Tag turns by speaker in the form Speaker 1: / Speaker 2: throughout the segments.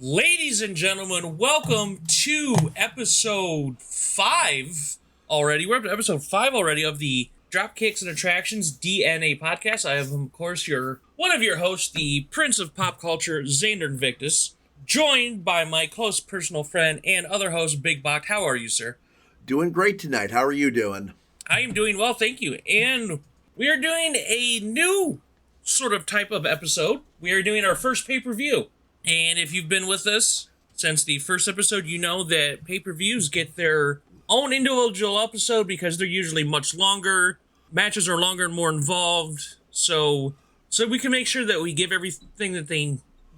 Speaker 1: Ladies and gentlemen, welcome to episode 5 already. We're up to episode 5 already of the Dropkicks and Attractions DNA podcast. I am, of course, one of your hosts, the Prince of Pop Culture, Xander Invictus, joined by my close personal friend and other host, BigBoct. How are you, sir?
Speaker 2: Doing great tonight. How are you doing?
Speaker 1: I am doing well, thank you. And we are doing a new sort of type of episode. We are doing our first pay-per-view. And if you've been with us since the first episode, you know that pay-per-views get their own individual episode because they're usually much longer. Matches are longer and more involved. So we can make sure that we give everything that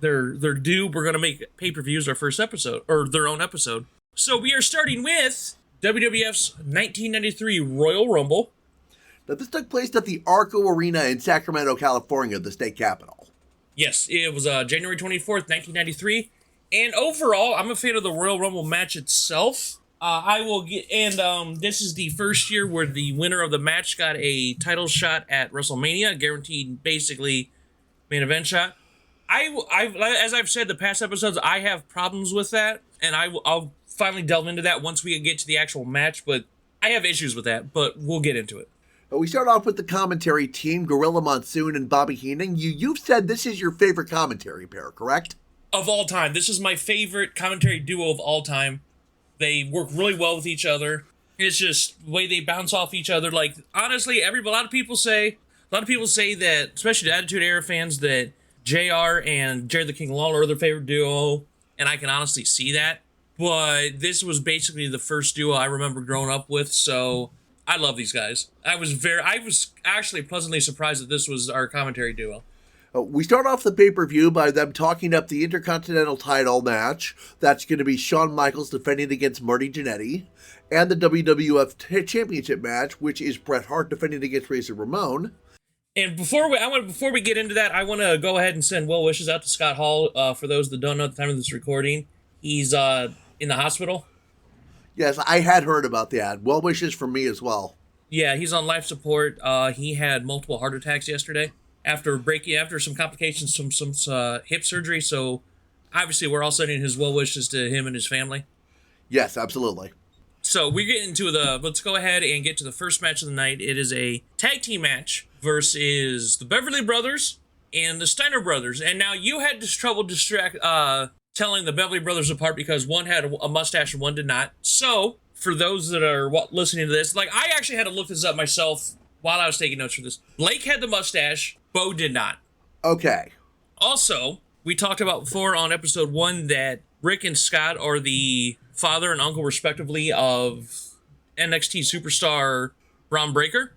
Speaker 1: they're due. We're going to make pay-per-views our first episode, or their own episode. So we are starting with WWF's 1993 Royal Rumble.
Speaker 2: Now, this took place at the Arco Arena in Sacramento, California, the state capital.
Speaker 1: Yes, it was January 24th, 1993. And overall, I'm a fan of the Royal Rumble match itself. This is the first year where the winner of the match got a title shot at Wrestlemania, guaranteed basically main event shot. As I've said the past episodes, I have problems with that, and I'll finally delve into that once we get to the actual match, but I have issues with that, but we'll get into it.
Speaker 2: We start off with the commentary team, Gorilla Monsoon and Bobby Heenan. You've said this is your favorite commentary pair, correct?
Speaker 1: Of all time. This is my favorite commentary duo of all time. They work really well with each other. It's just the way they bounce off each other. Like, honestly, a lot of people say that, especially the Attitude Era fans, that JR and Jerry the King Lawler are their favorite duo, and I can honestly see that. But this was basically the first duo I remember growing up with, so I love these guys. I was actually pleasantly surprised that this was our commentary duo.
Speaker 2: We start off the pay-per-view by them talking up the Intercontinental title match. That's going to be Shawn Michaels defending against Marty Jannetty. And the WWF Championship match, which is Bret Hart defending against Ramon.
Speaker 1: And before we get into that, I want to go ahead and send well wishes out to Scott Hall. For those that don't know at the time of this recording, he's in the hospital.
Speaker 2: Yes, I had heard about that. Well wishes from me as well.
Speaker 1: Yeah, he's on life support. He had multiple heart attacks yesterday after some complications from some hip surgery. So obviously we're all sending his well wishes to him and his family.
Speaker 2: Yes, absolutely.
Speaker 1: So we get into let's go ahead and get to the first match of the night. It is a tag team match versus the Beverly Brothers and the Steiner Brothers. And now you had this trouble telling the Beverly Brothers apart because one had a mustache and one did not. So, for those that are listening to this, I actually had to look this up myself while I was taking notes for this. Blake had the mustache, Bo did not.
Speaker 2: Okay.
Speaker 1: Also, we talked about before on episode 1 that Rick and Scott are the father and uncle, respectively, of NXT superstar Braun Breaker.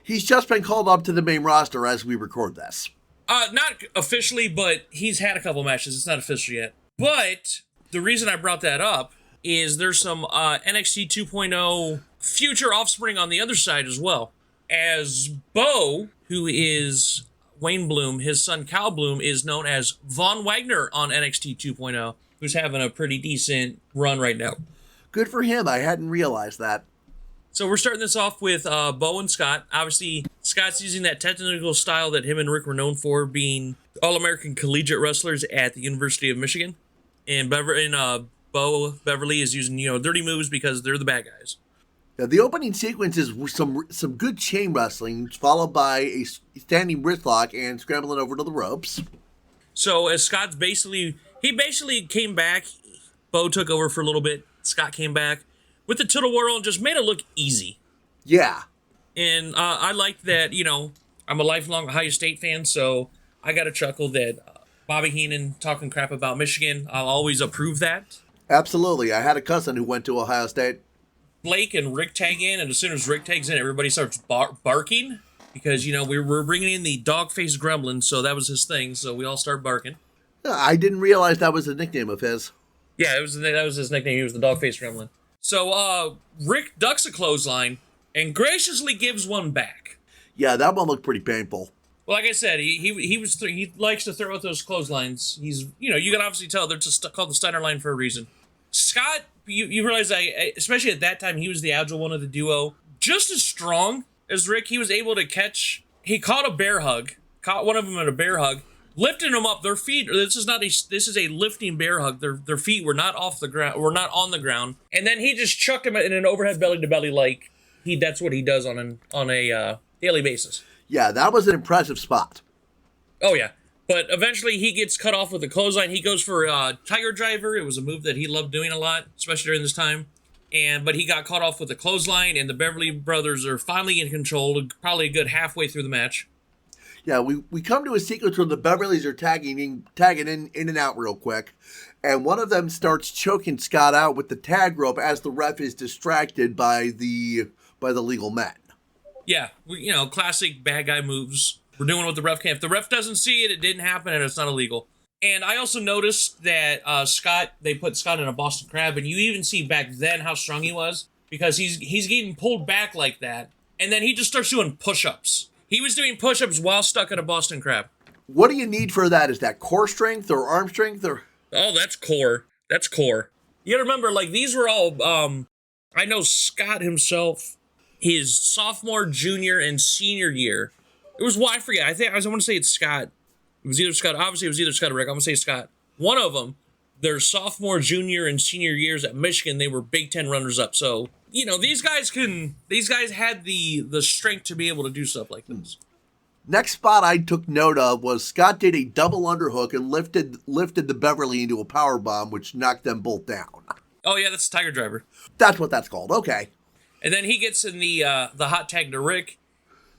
Speaker 2: He's just been called up to the main roster as we record this.
Speaker 1: Not officially, but he's had a couple matches. It's not official yet. But the reason I brought that up is there's some NXT 2.0 future offspring on the other side as well. As Bo, who is Wayne Bloom, his son Kyle Bloom, is known as Von Wagner on NXT 2.0, who's having a pretty decent run right now.
Speaker 2: Good for him. I hadn't realized that.
Speaker 1: So we're starting this off with Bo and Scott. Obviously, Scott's using that technical style that him and Rick were known for, being All-American collegiate wrestlers at the University of Michigan. And Beverly is using, dirty moves because they're the bad guys.
Speaker 2: Now, the opening sequence is some good chain wrestling, followed by a standing wristlock and scrambling over to the ropes.
Speaker 1: So as Scott's basically came back, Bo took over for a little bit. Scott came back with the title whirl and just made it look easy.
Speaker 2: Yeah.
Speaker 1: And I like that, I'm a lifelong Ohio State fan, so I got a chuckle that Bobby Heenan talking crap about Michigan. I'll always approve that.
Speaker 2: Absolutely. I had a cousin who went to Ohio State.
Speaker 1: Blake and Rick tag in, and as soon as Rick tags in, everybody starts barking because, we're bringing in the dog-faced gremlin, so that was his thing, so we all start barking.
Speaker 2: I didn't realize that was the nickname of his.
Speaker 1: Yeah, that was his nickname. He was the dog-faced gremlin. So Rick ducks a clothesline and graciously gives one back.
Speaker 2: Yeah, that one looked pretty painful.
Speaker 1: Well, like I said, he likes to throw out those clotheslines. He's, you can obviously tell they're just called the Steiner line for a reason. Scott, you realize especially at that time, he was the agile one of the duo. Just as strong as Rick, he was able to he caught a bear hug, caught one of them in a bear hug, lifting them up. Their feet. This is a lifting bear hug. Their feet were not off the ground. Were not on the ground. And then he just chucked him in an overhead belly to belly like that's what he does on a daily basis.
Speaker 2: Yeah, that was an impressive spot.
Speaker 1: Oh yeah. But eventually he gets cut off with a clothesline. He goes for a Tiger Driver. It was a move that he loved doing a lot, especially during this time. But he got caught off with a clothesline, and the Beverly brothers are finally in control, probably a good halfway through the match.
Speaker 2: Yeah, we come to a sequence where the Beverlys are tagging in and out real quick, and one of them starts choking Scott out with the tag rope as the ref is distracted by the legal men. Yeah,
Speaker 1: classic bad guy moves. We're doing what the ref can. If the ref doesn't see it, it didn't happen, and it's not illegal. And I also noticed that they put Scott in a Boston Crab, and you even see back then how strong he was, because he's getting pulled back like that, and then he just starts doing push-ups. He was doing push-ups while stuck in a Boston Crab.
Speaker 2: What do you need for that? Is that core strength or arm strength? Or
Speaker 1: Oh, that's core. That's core. You gotta remember, these were all, I know Scott himself, his sophomore, junior, and senior year. I forget. I want to say it's Scott. It was either Scott. Obviously, it was either Scott or Rick. I'm going to say Scott. One of them, their sophomore, junior, and senior years at Michigan, they were Big Ten runners-up. So, these guys had the strength to be able to do stuff like this.
Speaker 2: Next spot I took note of was Scott did a double underhook and lifted the Beverly into a powerbomb, which knocked them both down.
Speaker 1: Oh, yeah, that's Tiger Driver.
Speaker 2: That's what that's called. Okay.
Speaker 1: And then he gets in the hot tag to Rick,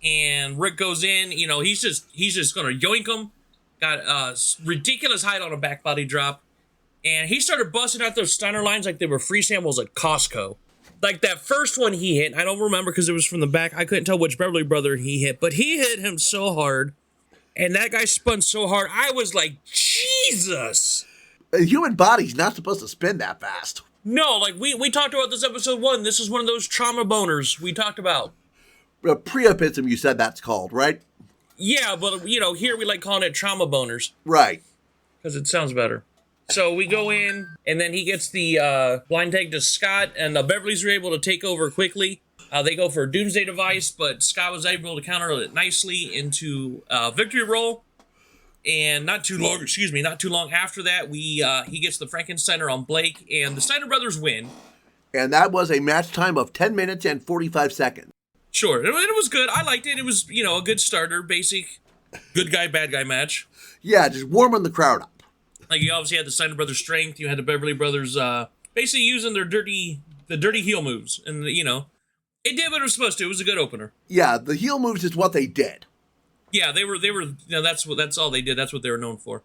Speaker 1: and Rick goes in. He's just going to yoink him. Got a ridiculous height on a back body drop. And he started busting out those Steiner lines like they were free samples at Costco. Like that first one he hit, I don't remember because it was from the back. I couldn't tell which Beverly brother he hit, but he hit him so hard. And that guy spun so hard, I was like, Jesus!
Speaker 2: A human body's not supposed to spin that fast.
Speaker 1: No, we talked about this episode 1. This is one of those trauma boners we talked about.
Speaker 2: Priapism, you said that's called, right?
Speaker 1: Yeah, but, here we like calling it trauma boners.
Speaker 2: Right.
Speaker 1: Because it sounds better. So we go in, and then he gets the blind tag to Scott, and the Beverlys are able to take over quickly. They go for a Doomsday Device, but Scott was able to counter it nicely into Victory Roll. And not too long after that, he gets the Frankensteiner on Blake, and the Steiner brothers win.
Speaker 2: And that was a match time of 10 minutes and 45 seconds.
Speaker 1: Sure, it was good. I liked it. It was, a good starter, basic good guy, bad guy match.
Speaker 2: Yeah, just warming the crowd up.
Speaker 1: You obviously had the Steiner brothers' strength. You had the Beverly brothers basically using the dirty heel moves, and it did what it was supposed to. It was a good opener.
Speaker 2: Yeah, the heel moves is what they did.
Speaker 1: Yeah, they were. That's all they did. That's what they were known for.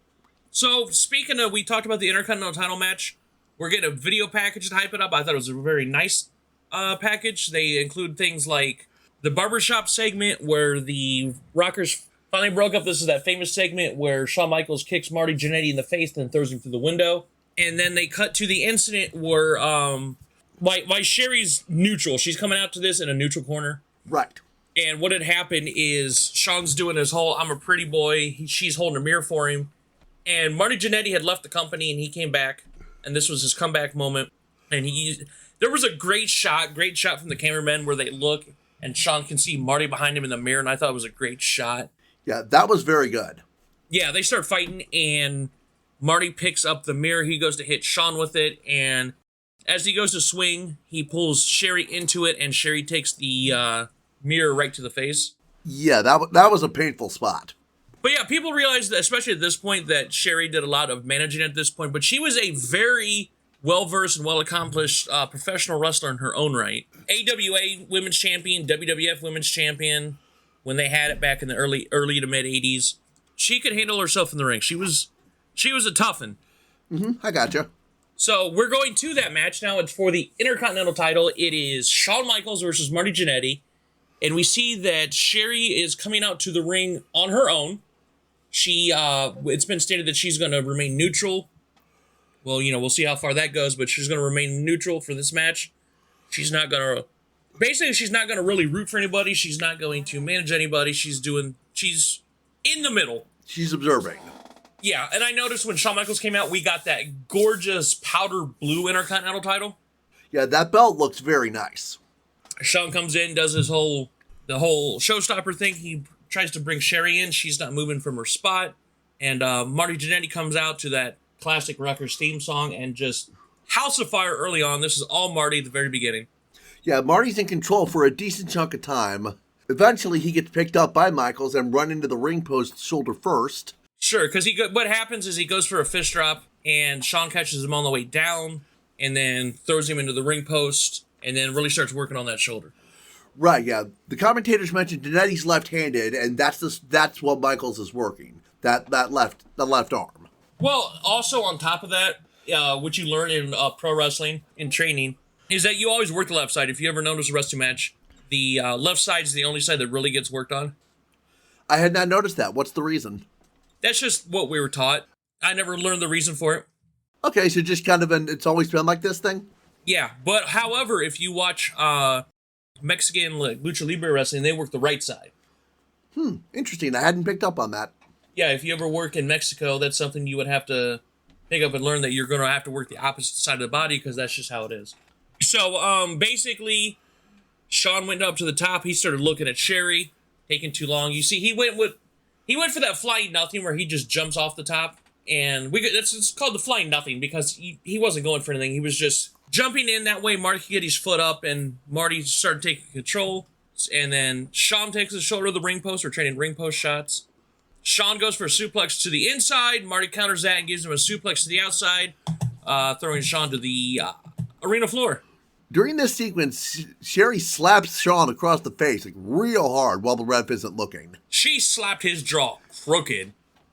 Speaker 1: So speaking of, we talked about the Intercontinental title match. We're getting a video package to hype it up. I thought it was a very nice package. They include things like the barbershop segment where the Rockers finally broke up. This is that famous segment where Shawn Michaels kicks Marty Jannetty in the face and throws him through the window. And then they cut to the incident where why Sherry's neutral. She's coming out to this in a neutral corner.
Speaker 2: Right.
Speaker 1: And what had happened is Shawn's doing his whole I'm a pretty boy. She's holding a mirror for him. And Marty Jannetty had left the company and he came back. And this was his comeback moment. And there was a great shot from the cameraman where they look and Shawn can see Marty behind him in the mirror. And I thought it was a great shot.
Speaker 2: Yeah, that was very good.
Speaker 1: Yeah, they start fighting and Marty picks up the mirror. He goes to hit Shawn with it. And as he goes to swing, he pulls Sherry into it. And Sherry takes the mirror right to the face.
Speaker 2: Yeah, that was a painful spot.
Speaker 1: But yeah, people realize that, especially at this point, that Sherry did a lot of managing at this point. But she was a very well-versed and well-accomplished professional wrestler in her own right. AWA Women's Champion, WWF Women's Champion, when they had it back in the early to mid-'80s. She could handle herself in the ring. She was a toughin'.
Speaker 2: Mm-hmm, I gotcha.
Speaker 1: So we're going to that match now. It's for the Intercontinental title. It is Shawn Michaels versus Marty Jannetty. And we see that Sherry is coming out to the ring on her own. It's been stated that she's going to remain neutral. Well, we'll see how far that goes, but she's going to remain neutral for this match. She's not going to really root for anybody. She's not going to manage anybody. She's in the middle.
Speaker 2: She's observing.
Speaker 1: Yeah, and I noticed when Shawn Michaels came out, we got that gorgeous powder blue Intercontinental title.
Speaker 2: Yeah, that belt looks very nice.
Speaker 1: Shawn comes in, does the whole showstopper thing. He tries to bring Sherry in. She's not moving from her spot. And Marty Jannetty comes out to that classic Rucker's theme song and just house of fire early on. This is all Marty at the very beginning.
Speaker 2: Yeah, Marty's in control for a decent chunk of time. Eventually, he gets picked up by Michaels and run into the ring post shoulder first.
Speaker 1: Sure, because what happens is he goes for a fist drop, and Shawn catches him on the way down, and then throws him into the ring post, and then really starts working on that shoulder.
Speaker 2: Right, yeah. The commentators mentioned Jannetty's left-handed, and that's what Michaels is working. The left arm.
Speaker 1: Well, also on top of that, what you learn in pro wrestling, in training, is that you always work the left side. If you ever notice a wrestling match, the left side is the only side that really gets worked on.
Speaker 2: I had not noticed that. What's the reason?
Speaker 1: That's just what we were taught. I never learned the reason for it.
Speaker 2: Okay, so just kind of it's always been like this thing?
Speaker 1: Yeah, but however, if you watch Mexican Lucha Libre wrestling, they work the right side.
Speaker 2: Interesting. I hadn't picked up on that.
Speaker 1: Yeah, if you ever work in Mexico, that's something you would have to pick up and learn, that you're going to have to work the opposite side of the body, because that's just how it is. So, basically, Shawn went up to the top. He started looking at Sherry, taking too long. You see, he went for that flying nothing where he just jumps off the top, and it's called the flying nothing because he wasn't going for anything. He was just jumping in. That way Marty could get his foot up, and Marty started taking control. And then Shawn takes his shoulder to the ring post. We're trading ring post shots. Shawn goes for a suplex to the inside. Marty counters that and gives him a suplex to the outside, throwing Shawn to the arena floor.
Speaker 2: During this sequence, Sherry slaps Shawn across the face like real hard while the ref isn't looking.
Speaker 1: She slapped his jaw crooked.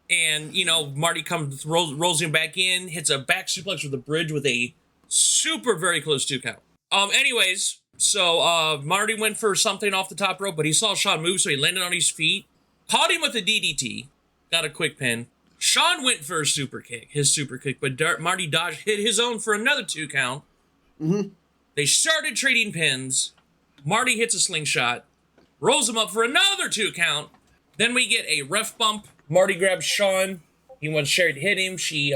Speaker 1: And, Marty rolls him back in, hits a back suplex with a bridge with a super very close 2 count. Anyways, so Marty went for something off the top rope, but he saw Shawn move, so he landed on his feet, caught him with a DDT, got a quick pin. Shawn went for his super kick, but Marty dodged, hit his own for another 2 count.
Speaker 2: Mm-hmm.
Speaker 1: They started trading pins. Marty hits a slingshot, rolls him up for another 2 count. Then we get a ref bump. Marty grabs Shawn. He wants Sherry to hit him. She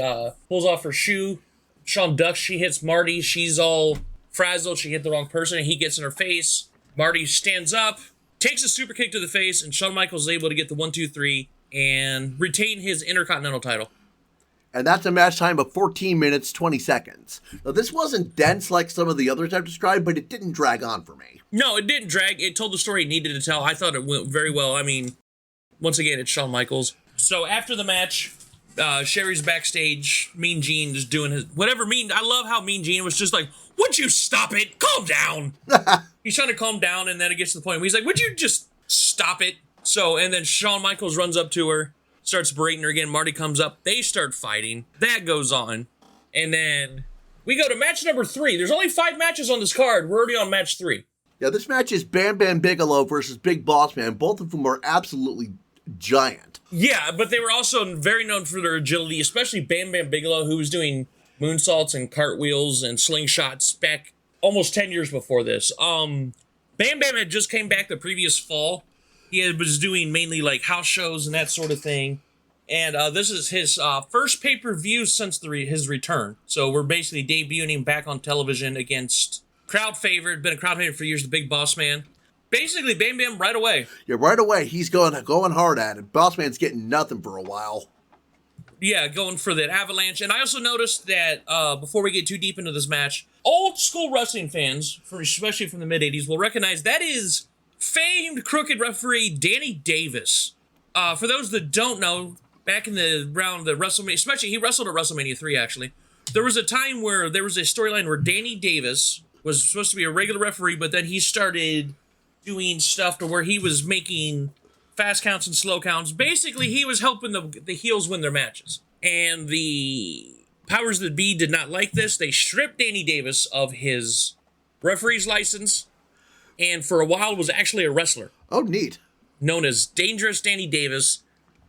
Speaker 1: pulls off her shoe. Shawn ducks. She hits Marty. She's all frazzled. She hit the wrong person, and he gets in her face. Marty stands up, takes a super kick to the face, and Shawn Michaels is able to get the 1-2-3 and retain his Intercontinental title.
Speaker 2: And that's a match time of 14 minutes, 20 seconds. Now, this wasn't dense like some of the others I've described, but it didn't drag on for me.
Speaker 1: No, it didn't drag. It told the story it needed to tell. I thought it went very well. I mean, once again, it's Shawn Michaels. So after the match, Sherry's backstage. Mean Gene just doing his whatever. I love how Mean Gene was just like, "Would you stop it? Calm down." He's trying to calm down, and then it gets to the point where he's like, "Would you just stop it?" So, and then Shawn Michaels runs up to her, starts berating her again. Marty comes up. They start fighting. That goes on, and then we go to match number 3. There's only 5 matches on this card. We're already on match 3.
Speaker 2: Yeah, this match is Bam Bam Bigelow versus Big Boss Man, both of whom are absolutely giant.
Speaker 1: Yeah, but they were also very known for their agility, especially Bam Bam Bigelow, who was doing moonsaults and cartwheels and slingshots back almost 10 years before this. Bam Bam had just came back the previous fall. He was doing mainly like house shows and that sort of thing. And this is his first pay-per-view since his return. So we're basically debuting him back on television against been a crowd favorite for years, the Big Boss Man. Basically, Bam Bam right away.
Speaker 2: Yeah, right away, he's going hard at it. Boss Man's getting nothing for a while.
Speaker 1: Yeah, going for that avalanche. And I also noticed that, before we get too deep into this match, old school wrestling fans, especially from the mid-'80s, will recognize that is famed crooked referee Danny Davis. For those that don't know, back in the WrestleMania, especially he wrestled at WrestleMania 3, actually. There was a time where there was a storyline where Danny Davis was supposed to be a regular referee, but then he started doing stuff to where he was making fast counts and slow counts. Basically, he was helping the heels win their matches. And the powers that be did not like this. They stripped Danny Davis of his referee's license, and for a while was actually a wrestler.
Speaker 2: Oh, neat.
Speaker 1: Known as Dangerous Danny Davis.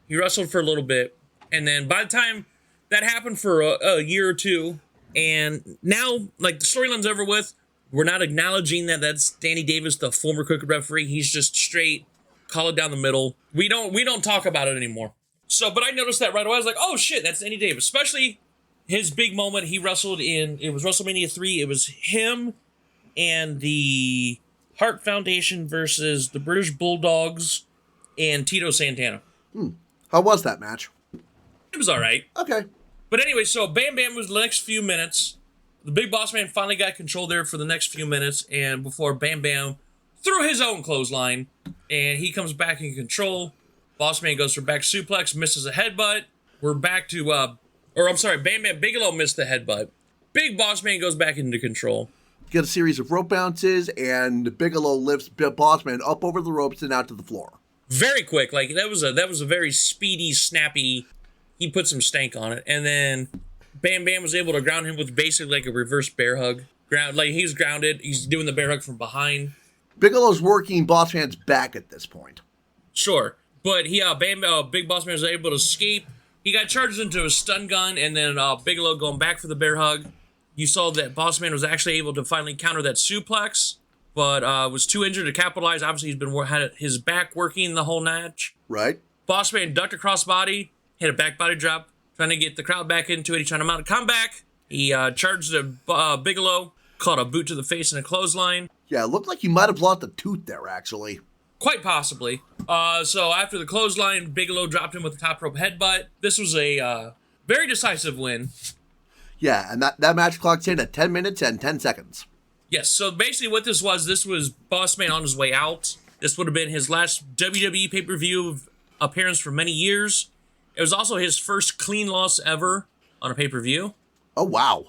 Speaker 1: He wrestled for a little bit, and then by the time that happened for a year or two, and now, like, the storyline's over with, we're not acknowledging that that's Danny Davis, the former crooked referee. He's just straight, call it down the middle. We don't talk about it anymore. So, but I noticed that right away. I was like, oh shit, that's Danny Davis. Especially his big moment. He wrestled it was WrestleMania 3. It was him and the Hart Foundation versus the British Bulldogs and Tito Santana.
Speaker 2: How was that match?
Speaker 1: It was all right.
Speaker 2: Okay.
Speaker 1: But anyway, so Bam Bam was the next few minutes. The Big Boss Man finally got control there for the next few minutes, and before Bam Bam threw his own clothesline, and he comes back in control. Boss Man goes for back suplex, misses a headbutt. We're back to, Bam Bam Bigelow missed the headbutt. Big Boss Man goes back into control.
Speaker 2: Get a series of rope bounces, and Bigelow lifts Boss Man up over the ropes and out to the floor.
Speaker 1: Very quick, like that was a very speedy, snappy. He put some stank on it, and then Bam Bam was able to ground him with basically like a reverse bear hug. He's grounded. He's doing the bear hug from behind.
Speaker 2: Bigelow's working Boss Man's back at this point.
Speaker 1: Sure, but Big Boss Man was able to escape. He got charged into a stun gun, and then Bigelow going back for the bear hug. You saw that Boss Man was actually able to finally counter that suplex, but was too injured to capitalize. Obviously, had his back working the whole match.
Speaker 2: Right.
Speaker 1: Boss Man ducked a crossbody, hit a back body drop, trying to get the crowd back into it. He tried to mount a comeback. He charged Bigelow, caught a boot to the face and a clothesline.
Speaker 2: Yeah, it looked like he might have lost a tooth there, actually.
Speaker 1: Quite possibly. So after the clothesline, Bigelow dropped him with the top rope headbutt. This was a very decisive win.
Speaker 2: Yeah, and that match clocked in at 10 minutes and 10 seconds.
Speaker 1: Yes, so basically what this was Boss Man on his way out. This would have been his last WWE pay-per-view appearance for many years. It was also his first clean loss ever on a pay-per-view.
Speaker 2: Oh, wow.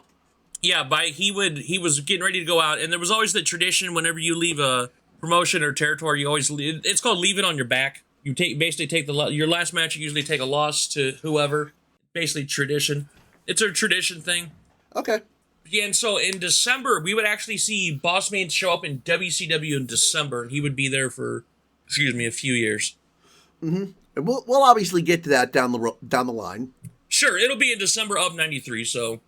Speaker 1: Yeah, he was getting ready to go out, and there was always the tradition whenever you leave a promotion or territory, you always it's called leave it on your back. You basically take your last match. You usually take a loss to whoever. Basically tradition. It's a tradition thing.
Speaker 2: Okay.
Speaker 1: Yeah, and so in December we would actually see Boss Man show up in WCW in December, and he would be there for a few years.
Speaker 2: Mm-hmm. And we'll obviously get to that down the line. Sure,
Speaker 1: it'll be in December of '93. So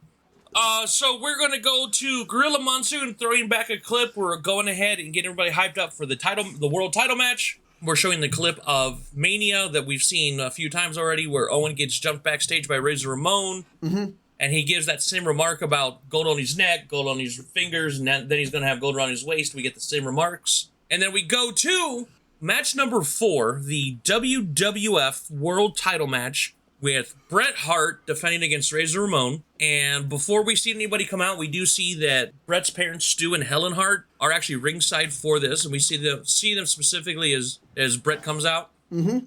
Speaker 1: we're going to go to Gorilla Monsoon, throwing back a clip. We're going ahead and getting everybody hyped up for the world title match. We're showing the clip of Mania that we've seen a few times already, where Owen gets jumped backstage by Razor Ramon.
Speaker 2: Mm-hmm.
Speaker 1: And he gives that same remark about gold on his neck, gold on his fingers, and then he's going to have gold around his waist. We get the same remarks. And then we go to match number 4, the WWF World Title match, with Bret Hart defending against Razor Ramon. And before we see anybody come out, we do see that Bret's parents, Stu and Helen Hart, are actually ringside for this, and we see them specifically as Bret comes out.
Speaker 2: Mm-hmm.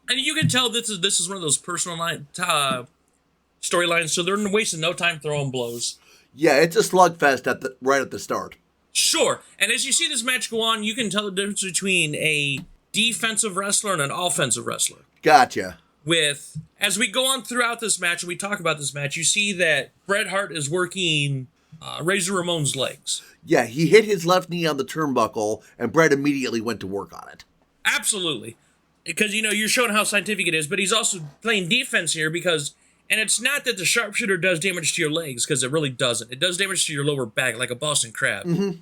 Speaker 1: And you can tell this is one of those personal storylines, so they're wasting no time throwing blows.
Speaker 2: Yeah, it's a slugfest right at the start.
Speaker 1: Sure, and as you see this match go on, you can tell the difference between a defensive wrestler and an offensive wrestler.
Speaker 2: Gotcha.
Speaker 1: As we go on throughout this match, and we talk about this match, you see that Bret Hart is working Razor Ramon's legs.
Speaker 2: Yeah, he hit his left knee on the turnbuckle, and Bret immediately went to work on it.
Speaker 1: Absolutely. Because, you're showing how scientific it is, but he's also playing defense here because, and it's not that the sharpshooter does damage to your legs, because it really doesn't. It does damage to your lower back, like a Boston Crab.
Speaker 2: Mm-hmm.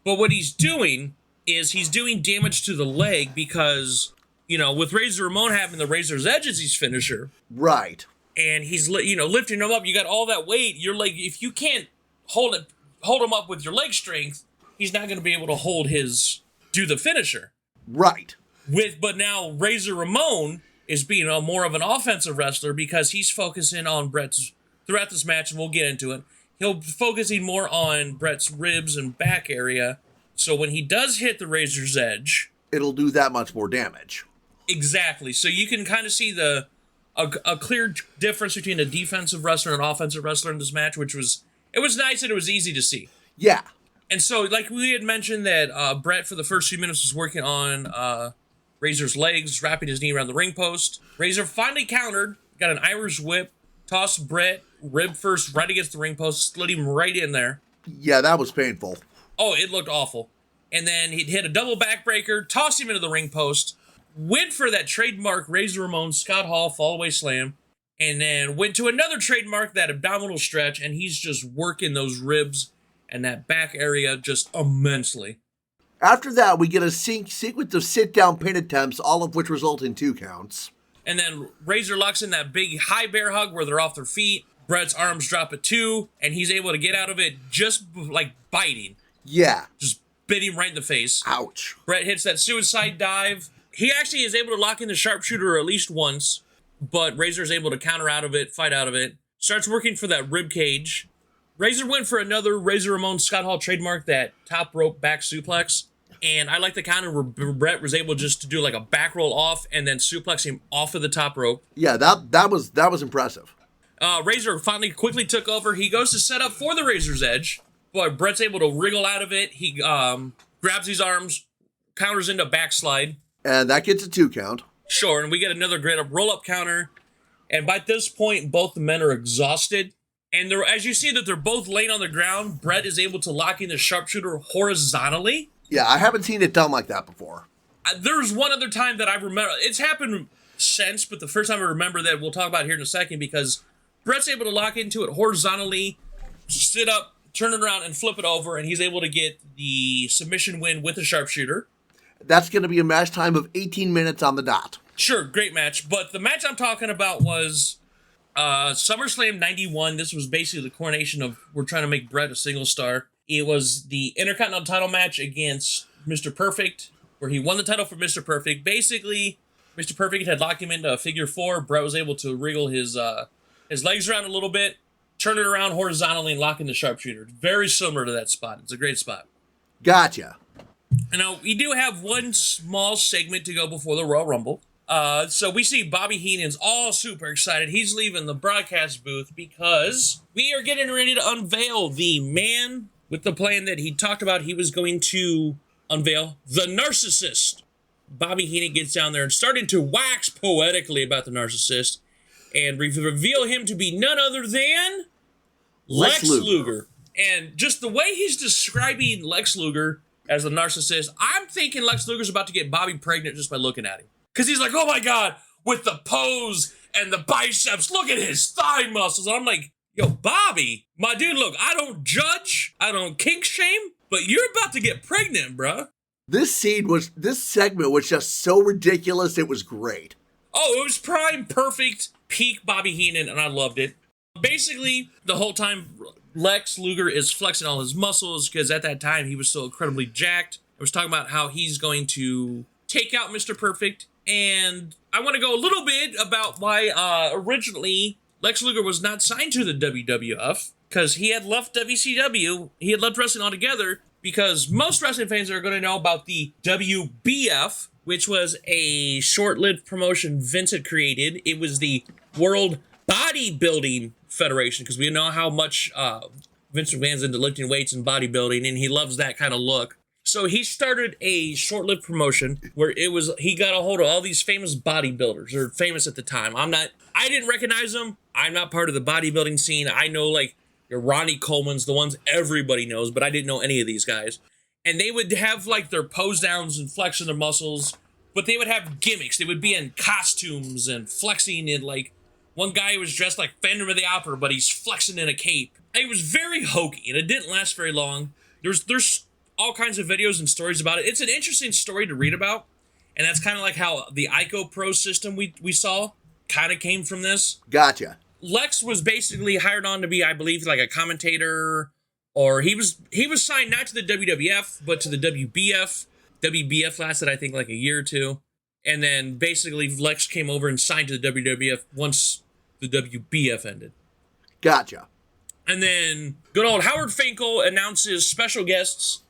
Speaker 1: But what he's doing is he's doing damage to the leg because, with Razor Ramon having the Razor's Edge as his finisher.
Speaker 2: Right.
Speaker 1: And he's, lifting him up. You got all that weight. Your leg, if you can't hold him up with your leg strength, he's not going to be able to do the finisher.
Speaker 2: Right.
Speaker 1: But now Razor Ramon is being more of an offensive wrestler because he's focusing on Bret's, throughout this match, and we'll get into it, he'll be focusing more on Bret's ribs and back area. So when he does hit the Razor's Edge,
Speaker 2: it'll do that much more damage.
Speaker 1: Exactly. So you can kind of see a clear difference between a defensive wrestler and an offensive wrestler in this match, which was nice and it was easy to see.
Speaker 2: Yeah.
Speaker 1: And so, like we had mentioned, that Bret for the first few minutes was working on Razor's legs, wrapping his knee around the ring post. Razor finally countered, got an Irish whip, tossed Bret rib first right against the ring post, slid him right in there.
Speaker 2: Yeah, that was painful.
Speaker 1: Oh, it looked awful. And then he'd hit a double backbreaker, tossed him into the ring post, went for that trademark Razor Ramon Scott Hall fallaway slam, and then went to another trademark, that abdominal stretch, and he's just working those ribs and that back area just immensely.
Speaker 2: After that, we get a sequence of sit-down pin attempts, all of which result in 2 counts.
Speaker 1: And then Razor locks in that big high bear hug where they're off their feet. Bret's arms drop at 2, and he's able to get out of it just like biting.
Speaker 2: Yeah.
Speaker 1: Just bit him right in the face.
Speaker 2: Ouch.
Speaker 1: Bret hits that suicide dive. He actually is able to lock in the sharpshooter at least once. but Razor's able to counter out of it, fight out of it. Starts working for that rib cage. Razor went for another Razor Ramon Scott Hall trademark, that top rope back suplex. And I like the counter where Bret was able just to do like a back roll off and then suplex him off of the top rope.
Speaker 2: Yeah, that was impressive.
Speaker 1: Razor finally quickly took over. He goes to set up for the Razor's Edge, but Bret's able to wriggle out of it. He grabs his arms, counters into backslide.
Speaker 2: And that gets a 2 count.
Speaker 1: Sure, and we get another great roll-up counter. And by this point, both the men are exhausted. And as you see that they're both laying on the ground, Bret is able to lock in the sharpshooter horizontally.
Speaker 2: Yeah, I haven't seen it done like that before.
Speaker 1: There's one other time that I remember. It's happened since, but the first time I remember that we'll talk about here in a second, because Bret's able to lock into it horizontally, sit up, turn it around, and flip it over, and he's able to get the submission win with a sharpshooter.
Speaker 2: That's going to be a match time of 18 minutes on the dot.
Speaker 1: Sure, great match. But the match I'm talking about was SummerSlam 91. This was basically the coronation of, we're trying to make Bret a single star. It was the Intercontinental title match against Mr. Perfect, where he won the title for Mr. Perfect. Basically, Mr. Perfect had locked him into a figure 4. Bret was able to wriggle his legs around a little bit, turn it around horizontally, and lock in the sharpshooter. Very similar to that spot. It's a great spot.
Speaker 2: Gotcha.
Speaker 1: Now, we do have one small segment to go before the Royal Rumble. So we see Bobby Heenan's all super excited. He's leaving the broadcast booth because we are getting ready to unveil the man with the plan that he talked about. He was going to unveil the narcissist. Bobby Heenan gets down there and starting to wax poetically about the narcissist and reveal him to be none other than Lex Luger. And just the way he's describing Lex Luger as the narcissist, I'm thinking Lex Luger's about to get Bobby pregnant just by looking at him. Because he's like, oh my God, with the pose and the biceps, look at his thigh muscles. And I'm like, yo, Bobby, my dude, look, I don't judge, I don't kink shame, but you're about to get pregnant, bruh.
Speaker 2: This segment was just so ridiculous, it was great.
Speaker 1: Oh, it was prime, perfect, peak Bobby Heenan, and I loved it. Basically, the whole time, Lex Luger is flexing all his muscles, because at that time, he was so incredibly jacked. I was talking about how he's going to take out Mr. Perfect, and I want to go a little bit about why originally Lex Luger was not signed to the WWF, because he had left WCW, he had left wrestling altogether, because most wrestling fans are going to know about the WBF, which was a short-lived promotion Vince had created. It was the World Bodybuilding Federation, because we know how much Vince McMahon's into lifting weights and bodybuilding, and he loves that kind of look. So he started a short-lived promotion where he got a hold of all these famous bodybuilders, or famous at the time. I didn't recognize them. I'm not part of the bodybuilding scene. I know like your Ronnie Coleman's, the ones everybody knows, but I didn't know any of these guys. And they would have like their pose downs and flexing their muscles, but they would have gimmicks. They would be in costumes and flexing in like, one guy was dressed like Phantom of the Opera, but he's flexing in a cape. It was very hokey, and it didn't last very long. There's all kinds of videos and stories about it. It's an interesting story to read about, and that's kind of like how the Ico Pro system we saw kind of came from this.
Speaker 2: Gotcha.
Speaker 1: Lex was basically hired on to be, I believe, like a commentator, or he was signed not to the WWF, but to the WBF. WBF lasted, I think, like a year or two. And then basically Lex came over and signed to the WWF once the WBF ended.
Speaker 2: Gotcha.
Speaker 1: And then good old Howard Finkel announces special guests,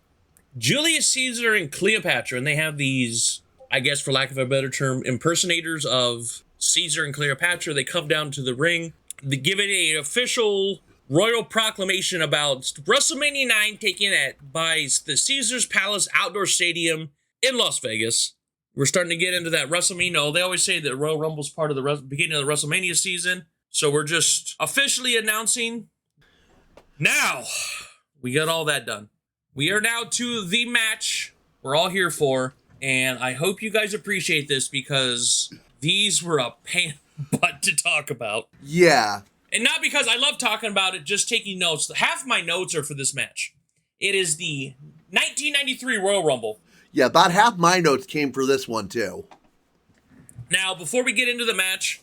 Speaker 1: Julius Caesar and Cleopatra. And they have these, I guess for lack of a better term, impersonators of Caesar and Cleopatra. They come down to the ring. They give it an official royal proclamation about WrestleMania 9 taken by the Caesars Palace Outdoor Stadium in Las Vegas. We're starting to get into that WrestleMania. They always say that Royal Rumble's part of the beginning of the WrestleMania season. So we're just officially announcing. Now, we got all that done. We are now to the match we're all here for. And I hope you guys appreciate this because these were a pain in the butt to talk about.
Speaker 2: Yeah.
Speaker 1: And not because I love talking about it, just taking notes. Half my notes are for this match. It is the 1993 Royal Rumble.
Speaker 2: Yeah, about half my notes came for this one, too.
Speaker 1: Now, before we get into the match,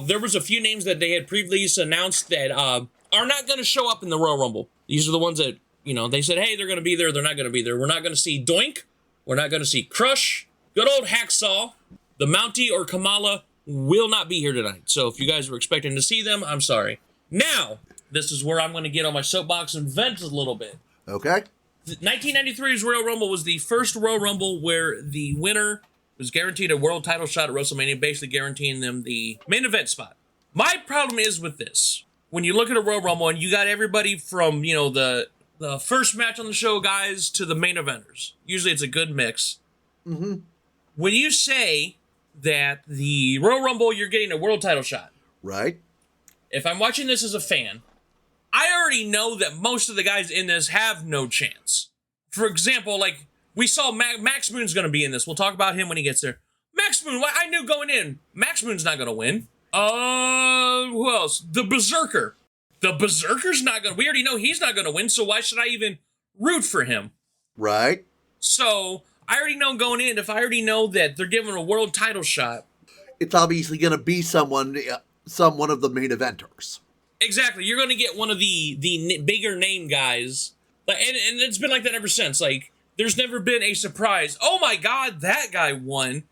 Speaker 1: there was a few names that they had previously announced that are not going to show up in the Royal Rumble. These are the ones that, they said, hey, they're going to be there, they're not going to be there. We're not going to see Doink. We're not going to see Crush. Good old Hacksaw. The Mountie or Kamala will not be here tonight. So if you guys were expecting to see them, I'm sorry. Now, this is where I'm going to get on my soapbox and vent a little bit.
Speaker 2: Okay.
Speaker 1: 1993's Royal Rumble was the first Royal Rumble where the winner was guaranteed a world title shot at WrestleMania, basically guaranteeing them the main event spot. My problem is with this. When you look at a Royal Rumble and you got everybody from, the first match on the show guys to the main eventers. Usually it's a good mix.
Speaker 2: Mm-hmm.
Speaker 1: When you say that the Royal Rumble, you're getting a world title shot.
Speaker 2: Right.
Speaker 1: If I'm watching this as a fan, I already know that most of the guys in this have no chance. For example, like, we saw Max Moon's going to be in this. We'll talk about him when he gets there. Max Moon, I knew going in, Max Moon's not going to win. Who else? The Berserker. The Berserker's not going to, we already know he's not going to win, so why should I even root for him?
Speaker 2: Right.
Speaker 1: So, I already know going in, if I already know that they're giving a world title shot,
Speaker 2: it's obviously going to be someone of the main eventers.
Speaker 1: Exactly. You're going to get one of the bigger name guys. And it's been like that ever since. Like, there's never been a surprise. Oh my God, that guy won.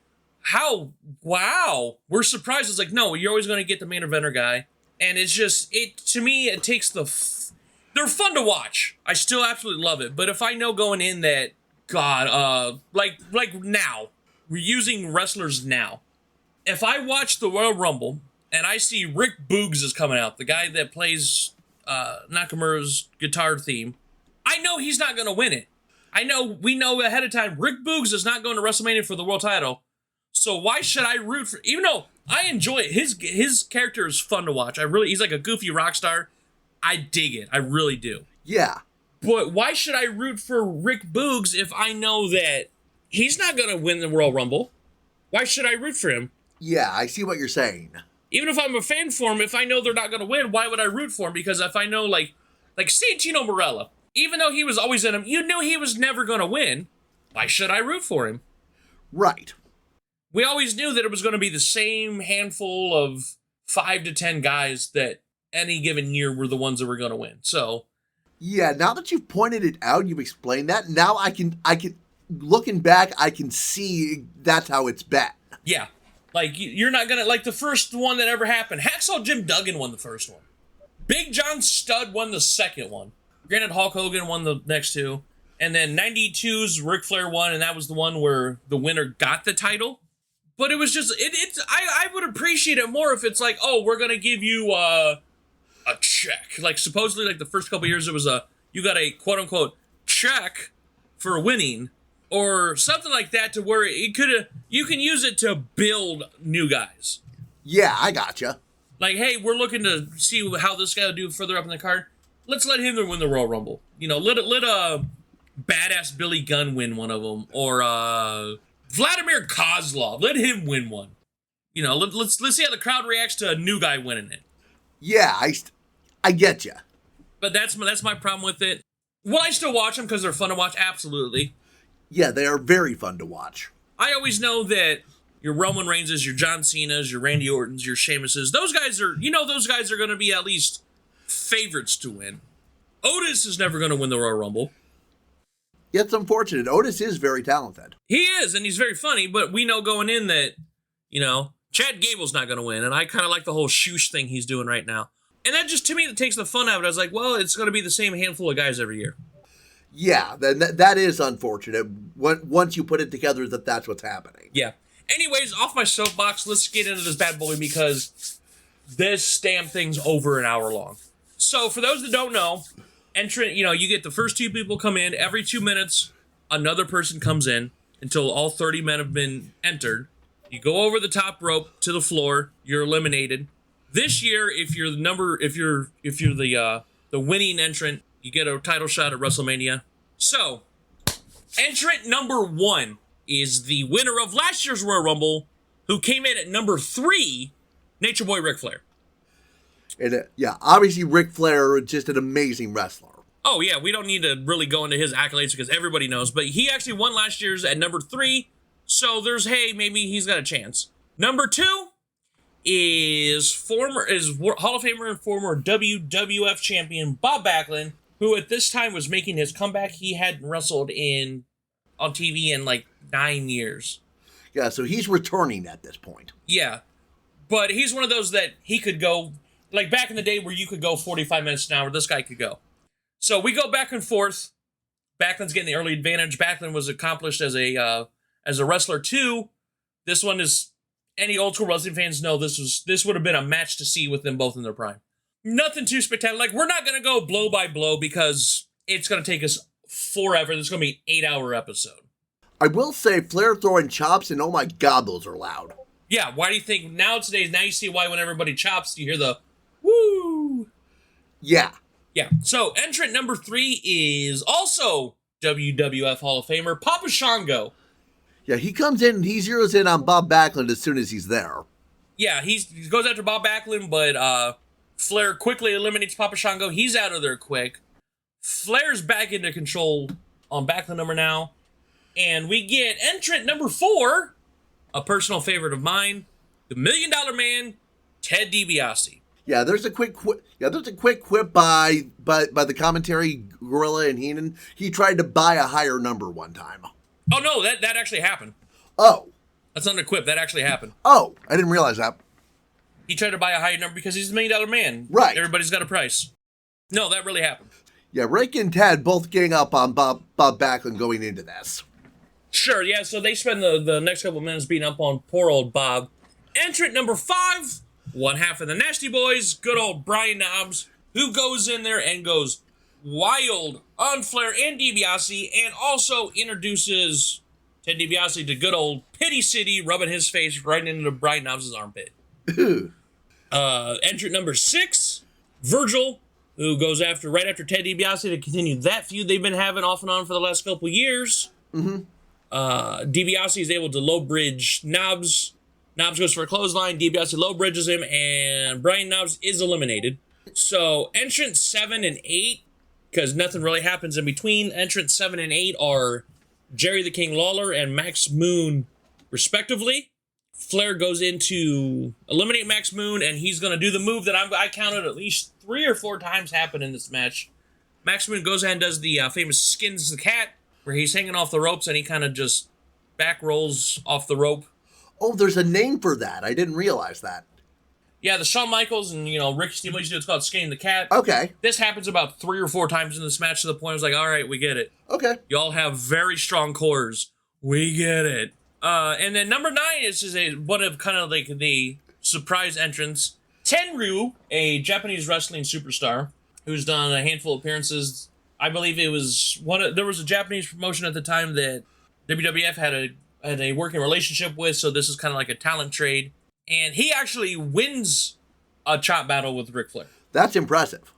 Speaker 1: How? Wow. We're surprised. It's like, no, you're always going to get the main eventer guy. And it's just, to me, it takes they're fun to watch. I still absolutely love it. But if I know going in that, God, like now, we're using wrestlers now. If I watch the Royal Rumble, and I see Rick Boogs is coming out, the guy that plays Nakamura's guitar theme. I know he's not going to win it. We know ahead of time, Rick Boogs is not going to WrestleMania for the world title. So why should I root for, even though I enjoy it, his character is fun to watch. He's like a goofy rock star. I dig it. I really do.
Speaker 2: Yeah.
Speaker 1: But why should I root for Rick Boogs if I know that he's not going to win the Royal Rumble? Why should I root for him?
Speaker 2: Yeah, I see what you're saying.
Speaker 1: Even if I'm a fan for him, if I know they're not going to win, why would I root for him? Because if I know, like Santino Marella, even though he was always in him, you knew he was never going to win. Why should I root for him?
Speaker 2: Right.
Speaker 1: We always knew that it was going to be the same handful of 5 to 10 guys that any given year were the ones that were going to win. So,
Speaker 2: yeah, now that you've pointed it out, you've explained that, now I can, looking back, I can see that's how it's been.
Speaker 1: Yeah. Like, you're not going to, like the first one that ever happened, Hacksaw Jim Duggan won the first one. Big John Studd won the second one. Granted, Hulk Hogan won the next two. And then 92's Ric Flair won, and that was the one where the winner got the title. But it was just, I would appreciate it more if it's like, oh, we're going to give you a check. Like, supposedly, like, the first couple years, it was you got a quote-unquote check for winning. Or something like that to where you can use it to build new guys.
Speaker 2: Yeah, I gotcha.
Speaker 1: Like, hey, we're looking to see how this guy will do further up in the card. Let's let him win the Royal Rumble. Let badass Billy Gunn win one of them. Or Vladimir Kozlov. Let him win one. Let's see how the crowd reacts to a new guy winning it.
Speaker 2: Yeah, I get you.
Speaker 1: But that's my problem with it. Will I still watch them because they're fun to watch? Absolutely.
Speaker 2: Yeah, they are very fun to watch.
Speaker 1: I always know that your Roman Reigns, your John Cena's, your Randy Orton's, your Sheamus's, those guys are going to be at least favorites to win. Otis is never going to win the Royal Rumble.
Speaker 2: Yeah, it's unfortunate. Otis is very talented.
Speaker 1: He is, and he's very funny, but we know going in that, Chad Gable's not going to win, and I kind of like the whole shoosh thing he's doing right now. And that just, to me, that takes the fun out of it. I was like, well, it's going to be the same handful of guys every year.
Speaker 2: Yeah, that is unfortunate. Once you put it together, that's what's happening.
Speaker 1: Yeah. Anyways, off my soapbox, let's get into this bad boy because this damn thing's over an hour long. So, for those that don't know, you get the first 2 people come in. Every 2 minutes, another person comes in until all 30 men have been entered. You go over the top rope to the floor. You're eliminated. This year, if you're the winning entrant, you get a title shot at WrestleMania. So, entrant number 1 is the winner of last year's Royal Rumble, who came in at number 3, Nature Boy Ric Flair.
Speaker 2: And obviously Ric Flair is just an amazing wrestler.
Speaker 1: Oh yeah, we don't need to really go into his accolades because everybody knows, but he actually won last year's at number 3, so maybe he's got a chance. Number 2 is Hall of Famer and former WWF champion Bob Backlund, who at this time was making his comeback. He hadn't wrestled on TV in like 9 years.
Speaker 2: Yeah, so he's returning at this point.
Speaker 1: Yeah. But he's one of those that he could go, like back in the day where you could go 45 minutes an hour, this guy could go. So we go back and forth. Backlund's getting the early advantage. Backlund was accomplished as a wrestler too. This one is, any old school wrestling fans know this would have been a match to see with them both in their prime. Nothing too spectacular. Like, we're not going to go blow by blow because it's going to take us forever. This is going to be an 8-hour episode.
Speaker 2: I will say Flair throwing chops, and oh my god, those are loud.
Speaker 1: Yeah, why do you think now you see why when everybody chops, you hear the woo?
Speaker 2: Yeah.
Speaker 1: Yeah. So entrant number 3 is also WWF Hall of Famer, Papa Shango.
Speaker 2: Yeah, he comes in and he zeroes in on Bob Backlund as soon as he's there.
Speaker 1: Yeah, he goes after Bob Backlund, but Flair quickly eliminates Papa Shango. He's out of there quick. Flair's back into control on Backlund number now. And we get entrant number 4, a personal favorite of mine, the $1 Million Man, Ted DiBiase.
Speaker 2: Yeah, there's a quick quip by the commentary gorilla and Heenan. He tried to buy a higher number one time.
Speaker 1: Oh no, that actually happened.
Speaker 2: Oh.
Speaker 1: That's not a quip, that actually happened.
Speaker 2: Oh, I didn't realize that.
Speaker 1: He tried to buy a higher number because he's the $1 Million Man.
Speaker 2: Right.
Speaker 1: Everybody's got a price. No, that really happened.
Speaker 2: Yeah, Rick and Ted both gang up on Bob Backlund going into this.
Speaker 1: Sure, yeah, so they spend the next couple minutes beating up on poor old Bob. Entrant number 5, one half of the Nasty Boys, good old Brian Knobbs, who goes in there and goes wild on Flair and DiBiase, and also introduces Ted DiBiase to good old Pity City, rubbing his face right into Brian Knobbs' armpit. Entrant number 6, Virgil, who goes right after Ted DiBiase to continue that feud they've been having off and on for the last couple years.
Speaker 2: Mm-hmm.
Speaker 1: DiBiase is able to low bridge Knobbs. Knobbs goes for a clothesline. DiBiase low bridges him, and Brian Knobbs is eliminated. So entrants 7 and 8, because nothing really happens in between. Entrants 7 and 8 are Jerry the King Lawler and Max Moon, respectively. Flair goes in to eliminate Max Moon, and he's going to do the move that I counted at least 3 or 4 times happen in this match. Max Moon goes ahead and does the famous skins the cat, where he's hanging off the ropes and he kind of just back rolls off the rope.
Speaker 2: Oh, there's a name for that. I didn't realize that.
Speaker 1: Yeah, the Shawn Michaels and, Ricky Steamboat used to do, it's called skinning the cat.
Speaker 2: Okay.
Speaker 1: This happens about 3 or 4 times in this match to the point I was like, all right, we get it.
Speaker 2: Okay.
Speaker 1: Y'all have very strong cores. We get it. And then number 9 is just one of kind of like the surprise entrants. Tenryu, a Japanese wrestling superstar who's done a handful of appearances. I believe it was there was a Japanese promotion at the time that WWF had a working relationship with, so this is kind of like a talent trade. And he actually wins a chop battle with Ric Flair.
Speaker 2: That's impressive.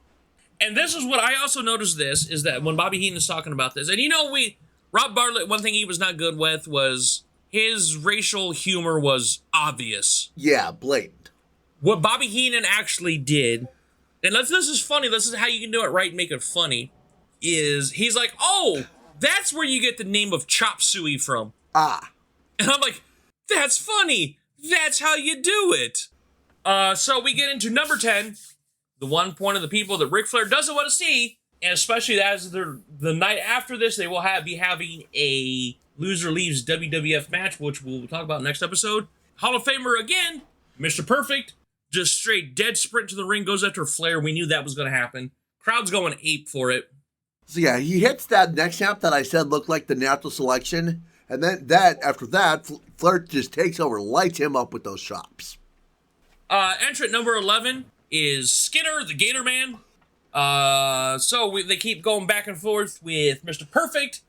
Speaker 1: And this is what I also noticed is that when Bobby Heenan is talking about this, and Rob Bartlett, one thing he was not good with was his racial humor was obvious.
Speaker 2: Yeah, blatant.
Speaker 1: What Bobby Heenan actually did, and this is funny, this is how you can do it right and make it funny, is he's like, oh, that's where you get the name of Chop Suey from.
Speaker 2: Ah.
Speaker 1: And I'm like, that's funny. That's how you do it. So we get into number 10, the one point of the people that Ric Flair doesn't want to see, and especially as the night after this, they will be having a loser leaves WWF match, which we'll talk about next episode. Hall of Famer again, Mr. Perfect, just straight dead sprint to the ring, goes after Flair. We knew that was going to happen. Crowd's going ape for it.
Speaker 2: So yeah, he hits that next champ that I said looked like the natural selection. And then after that, Flair just takes over, lights him up with those chops.
Speaker 1: Entrant number 11 is Skinner, the Gatorman. They keep going back and forth with Mr. Perfect.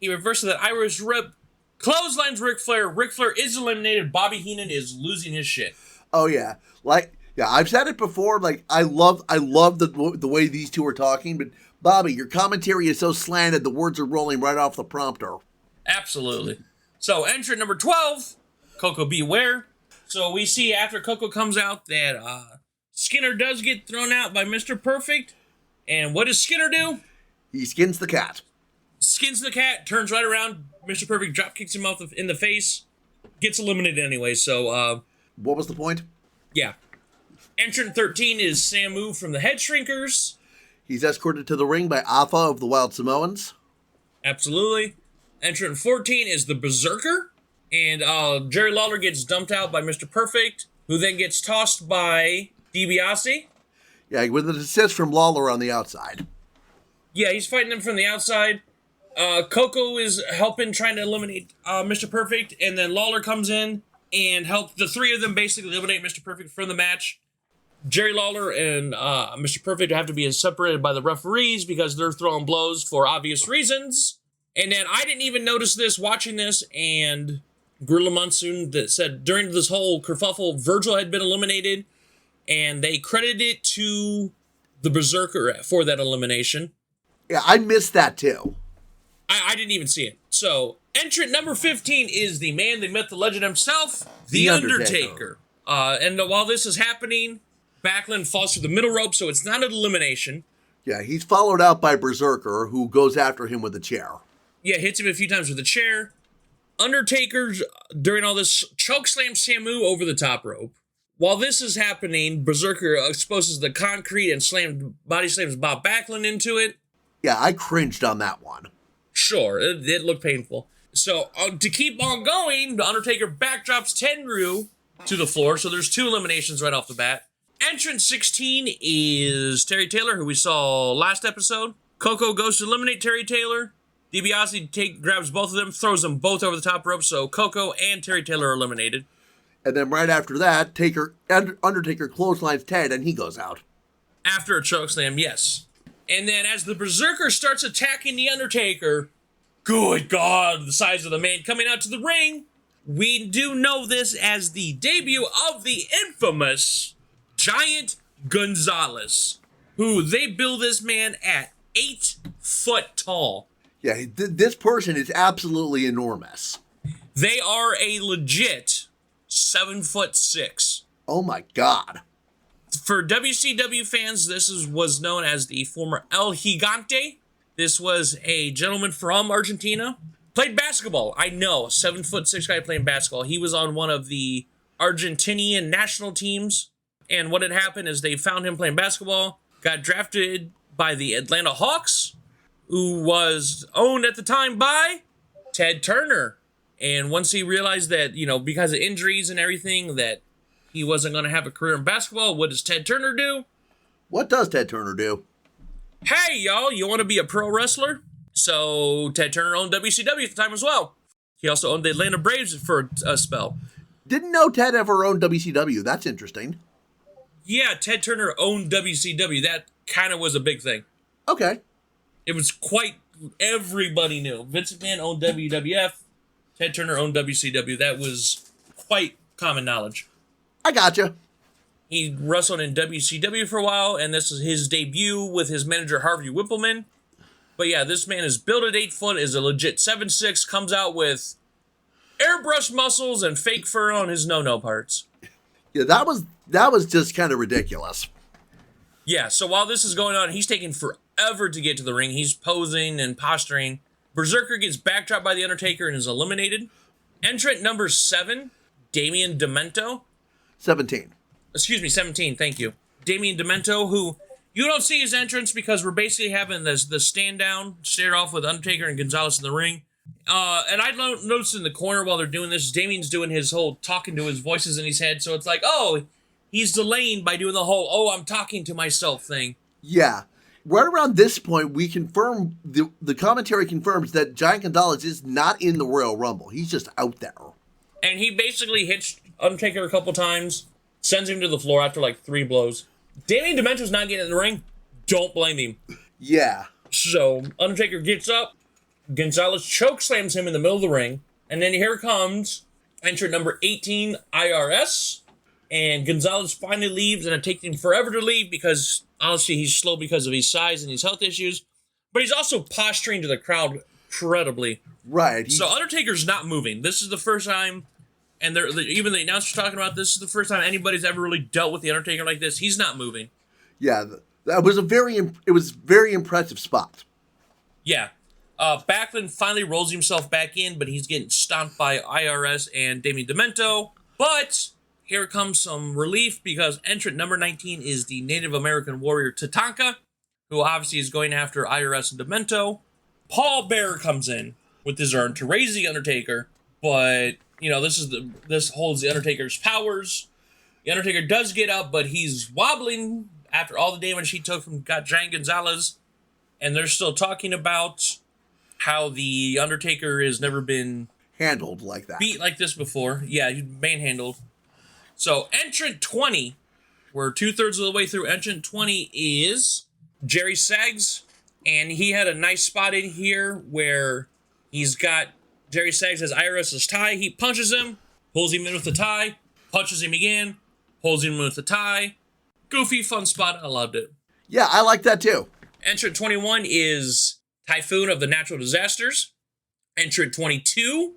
Speaker 1: He reverses that Irish Rip, clotheslines Ric Flair. Ric Flair is eliminated. Bobby Heenan is losing his shit.
Speaker 2: Oh yeah, I've said it before. Like I love the way these two are talking, but Bobby, your commentary is so slanted, the words are rolling right off the prompter.
Speaker 1: Absolutely. So, entrant number 12, Coco Beware. So, we see after Coco comes out that Skinner does get thrown out by Mr. Perfect. And what does Skinner do?
Speaker 2: He skins the cat.
Speaker 1: Skins the cat, turns right around. Mr. Perfect drop kicks him in the face. Gets eliminated anyway, so...
Speaker 2: what was the point?
Speaker 1: Yeah. Entrant 13 is Samu from the Head Shrinkers.
Speaker 2: He's escorted to the ring by Afa of the Wild Samoans.
Speaker 1: Absolutely. Entrant 14 is the Berserker. And Jerry Lawler gets dumped out by Mr. Perfect. who then gets tossed by DiBiase.
Speaker 2: Yeah, with an assist from Lawler on the outside.
Speaker 1: Yeah, he's fighting him from the outside. Coco is helping, trying to eliminate Mr. Perfect, and then Lawler comes in and help the three of them basically eliminate Mr. Perfect from the match. Jerry Lawler and Mr. Perfect have to be separated by the referees because they're throwing blows for obvious reasons. And then I didn't even notice this watching this, and Gorilla Monsoon that said during this whole kerfuffle, Virgil had been eliminated, and they credited it to the Berserker for that elimination.
Speaker 2: Yeah, I missed that too.
Speaker 1: I didn't even see it. So, entrant number 15 is the man, the myth, the legend himself, The Undertaker. And while this is happening, Backlund falls through the middle rope, so it's not an elimination.
Speaker 2: Yeah, he's followed out by Berserker, who goes after him with a chair. Yeah,
Speaker 1: hits him a few times with a chair. Undertaker, during all this, chokeslam Samu over the top rope. While this is happening, Berserker exposes the concrete and body slams Bob Backlund into it.
Speaker 2: Yeah, I cringed on that one.
Speaker 1: Sure, it looked painful. So, to keep on going, the Undertaker backdrops Tenryu to the floor, so there's 2 eliminations right off the bat. Entrant 16 is Terry Taylor, who we saw last episode. Coco goes to eliminate Terry Taylor. DiBiase grabs both of them, throws them both over the top rope, so Coco and Terry Taylor are eliminated.
Speaker 2: And then right after that, Undertaker clotheslines Ted, and he goes out.
Speaker 1: After a chokeslam, yes. And then as the Berserker starts attacking the Undertaker, good God, the size of the man coming out to the ring, we do know this as the debut of the infamous Giant Gonzalez, who they build this man at 8 foot tall.
Speaker 2: Yeah, this person is absolutely enormous.
Speaker 1: They are a legit 7'6".
Speaker 2: Oh my God.
Speaker 1: For WCW fans, this was known as the former El Gigante. This was a gentleman from Argentina. Played basketball. I know, 7'6" guy playing basketball. He was on one of the Argentinian national teams. And what had happened is they found him playing basketball, got drafted by the Atlanta Hawks, who was owned at the time by Ted Turner. And once he realized that, because of injuries and everything, that he wasn't going to have a career in basketball, what does Ted Turner do?
Speaker 2: What does Ted Turner do?
Speaker 1: Hey, y'all, you want to be a pro wrestler? So Ted Turner owned WCW at the time as well. He also owned the Atlanta Braves for a spell.
Speaker 2: Didn't know Ted ever owned WCW. That's interesting.
Speaker 1: Yeah, Ted Turner owned WCW. That kind of was a big thing.
Speaker 2: Okay.
Speaker 1: It was everybody knew. Vince McMahon owned WWF. Ted Turner owned WCW. That was quite common knowledge.
Speaker 2: I gotcha.
Speaker 1: He wrestled in WCW for a while, and this is his debut with his manager, Harvey Whippleman. But yeah, this man is built at 8 foot, is a legit 7'6", comes out with airbrush muscles and fake fur on his no-no parts.
Speaker 2: Yeah, that was just kind of ridiculous.
Speaker 1: Yeah, so while this is going on, he's taking forever to get to the ring. He's posing and posturing. Berserker gets backdropped by The Undertaker and is eliminated. Entrant number 7, Damien Demento.
Speaker 2: 17.
Speaker 1: Excuse me, 17, thank you. Damien Demento, who you don't see his entrance because we're basically having the stand down, stare off with Undertaker and Gonzalez in the ring. And I noticed in the corner while they're doing this, Damien's doing his whole talking to his voices in his head, so it's like, oh, he's delaying by doing the whole, oh, I'm talking to myself thing.
Speaker 2: Yeah. Right around this point, we confirm, the commentary confirms that Giant Gonzalez is not in the Royal Rumble. He's just out there.
Speaker 1: And he basically hits Undertaker a couple times, sends him to the floor after like 3 blows. Damien Demento's not getting in the ring. Don't blame him.
Speaker 2: Yeah.
Speaker 1: So, Undertaker gets up, Gonzalez chokeslams him in the middle of the ring, and then here comes entrant number 18, IRS, and Gonzalez finally leaves, and it takes him forever to leave because, honestly, he's slow because of his size and his health issues, but he's also posturing to the crowd incredibly.
Speaker 2: Right.
Speaker 1: So Undertaker's not moving. This is the first time, and even the announcer's talking about this is the first time anybody's ever really dealt with the Undertaker like this. He's not moving.
Speaker 2: Yeah, that was very impressive spot.
Speaker 1: Yeah. Backlund finally rolls himself back in, but he's getting stomped by IRS and Damien Demento. But here comes some relief because entrant number 19 is the Native American warrior Tatanka, who obviously is going after IRS and Demento. Paul Bearer comes in with his urn to raise the Undertaker, but this holds the Undertaker's powers. The Undertaker does get up, but he's wobbling after all the damage he took from Giant Gonzalez. And they're still talking about how the Undertaker has never been
Speaker 2: handled like that.
Speaker 1: Beat like this before. Yeah, he's manhandled. So entrant 20, we're 2/3 of the way through. Entrant 20 is Jerry Saggs. And he had a nice spot in here where he's got Jerry Saggs has IRS's tie. He punches him, pulls him in with the tie, punches him again, pulls him in with the tie. Goofy, fun spot. I loved it.
Speaker 2: Yeah, I like that too.
Speaker 1: Entrant 21 is Typhoon of the Natural Disasters. Entrant 22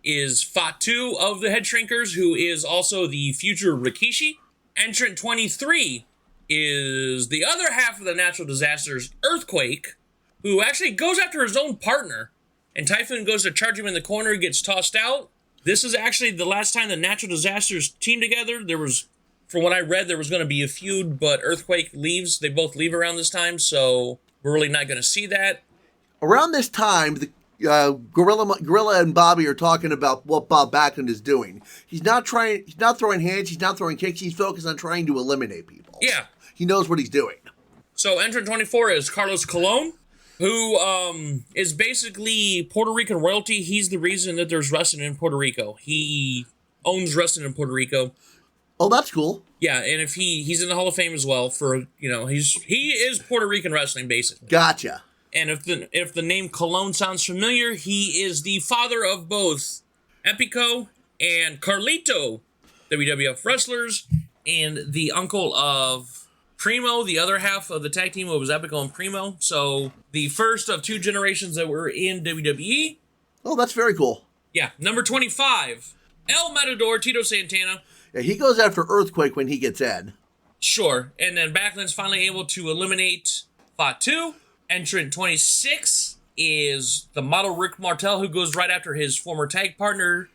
Speaker 1: is Fatu of the Head Shrinkers, who is also the future Rikishi. Entrant 23 is the other half of the Natural Disasters, Earthquake, who actually goes after his own partner. And Typhoon goes to charge him in the corner, gets tossed out. This is actually the last time the Natural Disasters teamed together. There was, from what I read, there was going to be a feud, but Earthquake leaves. They both leave around this time, so we're really not going to see that.
Speaker 2: Around this time, the Gorilla and Bobby are talking about what Bob Backlund is doing. He's not throwing hands, he's not throwing kicks, he's focused on trying to eliminate people.
Speaker 1: Yeah.
Speaker 2: He knows what he's doing.
Speaker 1: So entrant 24 is Carlos Colon, who is basically Puerto Rican royalty. He's the reason that there's wrestling in Puerto Rico. He owns wrestling in Puerto Rico.
Speaker 2: Oh, that's cool.
Speaker 1: Yeah, and if he's in the Hall of Fame as well for, he is Puerto Rican wrestling basically.
Speaker 2: Gotcha.
Speaker 1: And if the name Colon sounds familiar, he is the father of both Epico and Carlito, WWF wrestlers, and the uncle of Primo, the other half of the tag team was Epico and Primo. So the first of two generations that were in WWE.
Speaker 2: Oh, that's very cool.
Speaker 1: Yeah, number 25, El Matador, Tito Santana.
Speaker 2: Yeah, he goes after Earthquake when he gets in.
Speaker 1: Sure, and then Backlund's finally able to eliminate Fatu. Entrant 26 is the model Rick Martel, who goes right after his former tag partner,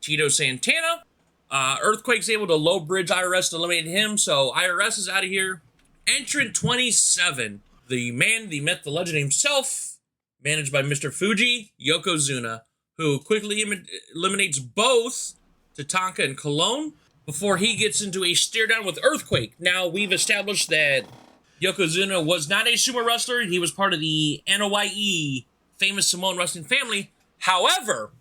Speaker 1: Tito Santana. Earthquake's able to low bridge IRS to eliminate him, so IRS is out of here. Entrant 27, the man, the myth, the legend himself, managed by Mr. Fuji, Yokozuna, who quickly eliminates both Tatanka and Colon before he gets into a stare down with Earthquake. Now, we've established that Yokozuna was not a sumo wrestler. He was part of the NOYE, famous Samoan wrestling family. However,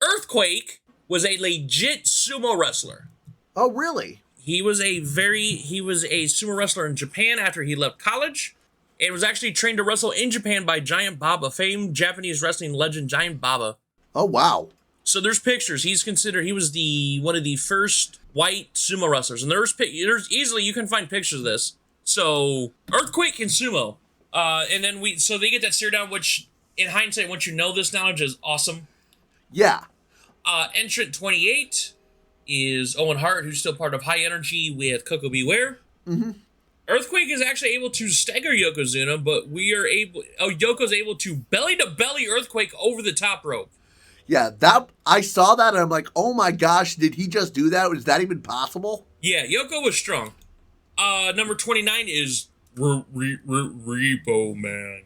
Speaker 1: Earthquake was a legit sumo wrestler.
Speaker 2: Oh, really?
Speaker 1: He was a sumo wrestler in Japan after he left college, and was actually trained to wrestle in Japan by Giant Baba, famed Japanese wrestling legend Giant Baba.
Speaker 2: Oh, wow.
Speaker 1: So there's pictures. He was one of the first white sumo wrestlers, and there's easily, you can find pictures of this. So, Earthquake and sumo. And then they get that stare down, which, in hindsight, once you know this knowledge, is awesome.
Speaker 2: Yeah.
Speaker 1: Entrant 28 is Owen Hart, who's still part of High Energy with Coco Beware. Mm-hmm. Earthquake is actually able to stagger Yokozuna, but Yoko's able to belly-to-belly Earthquake over the top rope.
Speaker 2: Yeah, I saw that, and I'm like, oh my gosh, did he just do that? Was that even possible?
Speaker 1: Yeah, Yoko was strong. Number 29 is Repo Man,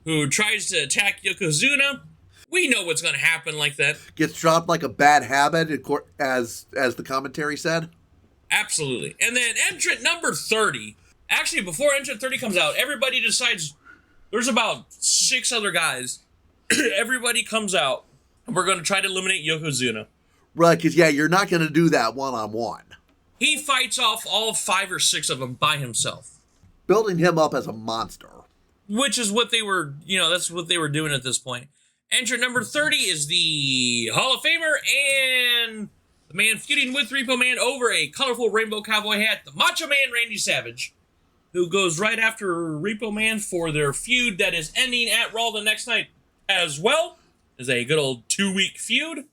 Speaker 1: who tries to attack Yokozuna. We know what's going to happen like that.
Speaker 2: Gets dropped like a bad habit, as the commentary said.
Speaker 1: Absolutely. And then entrant number 30. Actually, before entrant 30 comes out, everybody decides there's about 6 other guys. Everybody comes out, and we're going to try to eliminate Yokozuna.
Speaker 2: Right, because, yeah, you're not going to do that one-on-one.
Speaker 1: He fights off all 5 or 6 of them by himself.
Speaker 2: Building him up as a monster.
Speaker 1: Which is what they were, that's what they were doing at this point. Entrant number 30 is the Hall of Famer and the man feuding with Repo Man over a colorful rainbow cowboy hat, the Macho Man Randy Savage, who goes right after Repo Man for their feud that is ending at Raw the next night as well. Is a good old 2-week feud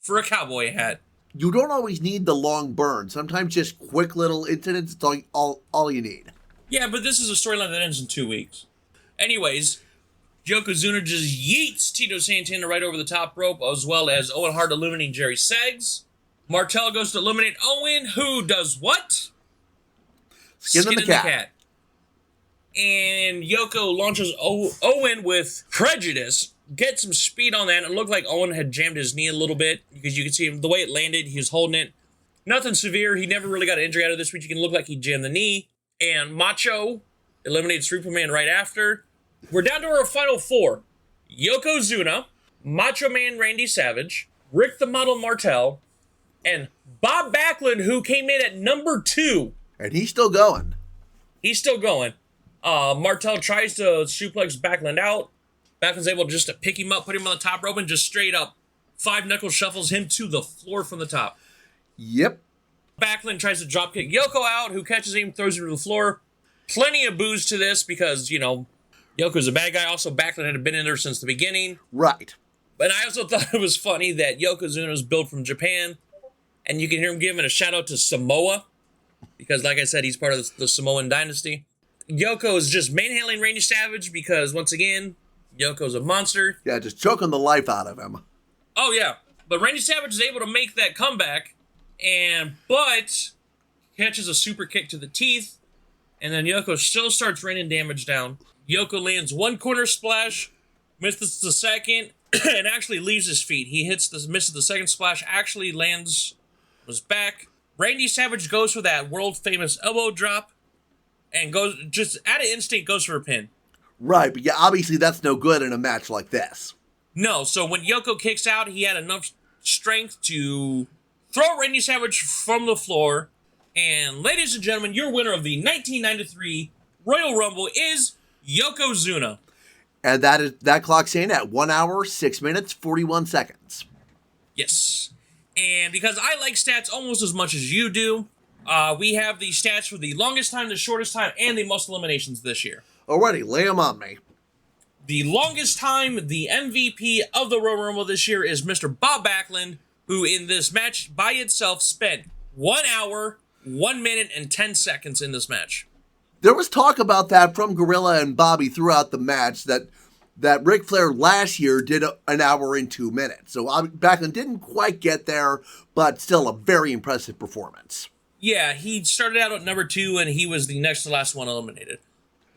Speaker 1: for a cowboy hat.
Speaker 2: You don't always need the long burn. Sometimes just quick little incidents, it's all you need.
Speaker 1: Yeah, but this is a storyline that ends in 2 weeks. Anyways, Yokozuna just yeets Tito Santana right over the top rope, as well as Owen Hart eliminating Jerry Saggs. Martel goes to eliminate Owen, who does what?
Speaker 2: Skin in the cat.
Speaker 1: And Yoko launches Owen with prejudice. Get some speed on that. It looked like Owen had jammed his knee a little bit because you could see him, the way it landed, he was holding it. Nothing severe. He never really got an injury out of this, which you can look like he jammed the knee. And Macho eliminates Superman right after. We're down to our final 4. Yokozuna, Macho Man Randy Savage, Rick the Model Martel, and Bob Backlund, who came in at number 2.
Speaker 2: And he's still going.
Speaker 1: He's still going. Martel tries to suplex Backlund out. Backlund's able just to pick him up, put him on the top rope, and just straight up 5-knuckle shuffles him to the floor from the top.
Speaker 2: Yep.
Speaker 1: Backlund tries to dropkick Yoko out, who catches him, throws him to the floor. Plenty of boos to this because, Yoko's a bad guy. Also, Backlund had been in there since the beginning.
Speaker 2: Right.
Speaker 1: But I also thought it was funny that Yokozuna was built from Japan, and you can hear him giving a shout out to Samoa, because like I said, he's part of the Samoan dynasty. Yoko is just manhandling Randy Savage because, once again, Yoko's a monster.
Speaker 2: Yeah, just choking the life out of him.
Speaker 1: Oh, yeah. But Randy Savage is able to make that comeback, but catches a super kick to the teeth, and then Yoko still starts raining damage down. Yoko lands 1 corner splash, misses the second, and actually leaves his feet. He misses the second splash, actually lands his back. Randy Savage goes for that world-famous elbow drop, and goes, just out of instinct, goes for a pin.
Speaker 2: Right, but yeah, obviously that's no good in a match like this.
Speaker 1: No, so when Yoko kicks out, he had enough strength to throw Randy Savage from the floor. And ladies and gentlemen, your winner of the 1993 Royal Rumble is Yokozuna.
Speaker 2: And that clocks in at 1 hour, 6 minutes, 41 seconds.
Speaker 1: Yes. And because I like stats almost as much as you do, we have the stats for the longest time, the shortest time, and the most eliminations this year.
Speaker 2: Alrighty, lay them on me.
Speaker 1: The longest time, the MVP of the Royal Rumble this year is Mr. Bob Backlund, who in this match by itself spent 1 hour, 1 minute, and 10 seconds in this match.
Speaker 2: There was talk about that from Gorilla and Bobby throughout the match that Ric Flair last year did an hour and 2 minutes. So Backlund didn't quite get there, but still a very impressive performance.
Speaker 1: Yeah, he started out at number 2, and he was the next to last one eliminated.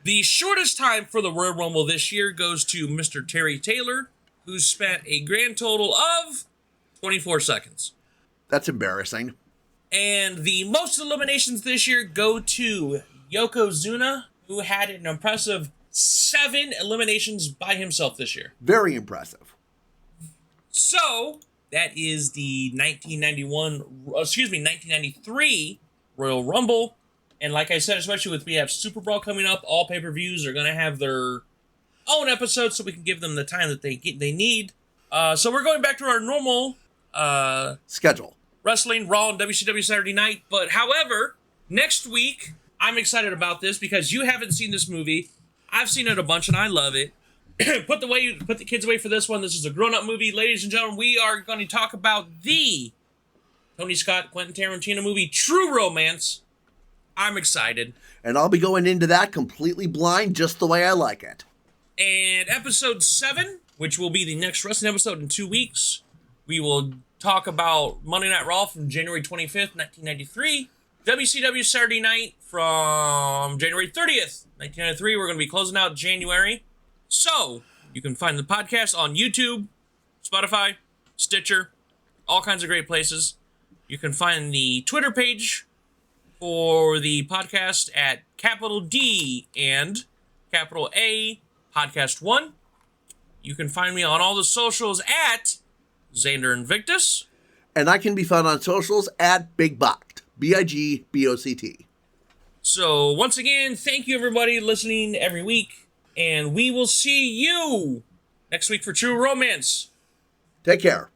Speaker 1: The shortest time for the Royal Rumble this year goes to Mr. Terry Taylor, who spent a grand total of 24 seconds.
Speaker 2: That's embarrassing.
Speaker 1: And the most eliminations this year go to Yokozuna, who had an impressive 7 eliminations by himself this year.
Speaker 2: Very impressive.
Speaker 1: So, that is the 1993 Royal Rumble. And like I said, especially we have Super Bowl coming up, all pay-per-views are going to have their own episodes so we can give them the time that they need. So we're going back to our normal
Speaker 2: schedule.
Speaker 1: Wrestling, Raw, and WCW Saturday night. But however, next week, I'm excited about this because you haven't seen this movie. I've seen it a bunch and I love it. Put the kids away for this one. This is a grown-up movie. Ladies and gentlemen, we are going to talk about the Tony Scott, Quentin Tarantino movie, True Romance. I'm excited.
Speaker 2: And I'll be going into that completely blind, just the way I like it.
Speaker 1: And episode 7, which will be the next wrestling episode in 2 weeks, we will talk about Monday Night Raw from January 25th, 1993. WCW Saturday Night from January 30th, 1993. We're going to be closing out January. So, you can find the podcast on YouTube, Spotify, Stitcher, all kinds of great places. You can find the Twitter page for the podcast at capital D and capital A Podcast 1. You can find me on all the socials at Xander Invictus.
Speaker 2: And I can be found on socials at BigBoct. BigBoct.
Speaker 1: So, once again, thank you everybody listening every week. And we will see you next week for True Romance.
Speaker 2: Take care.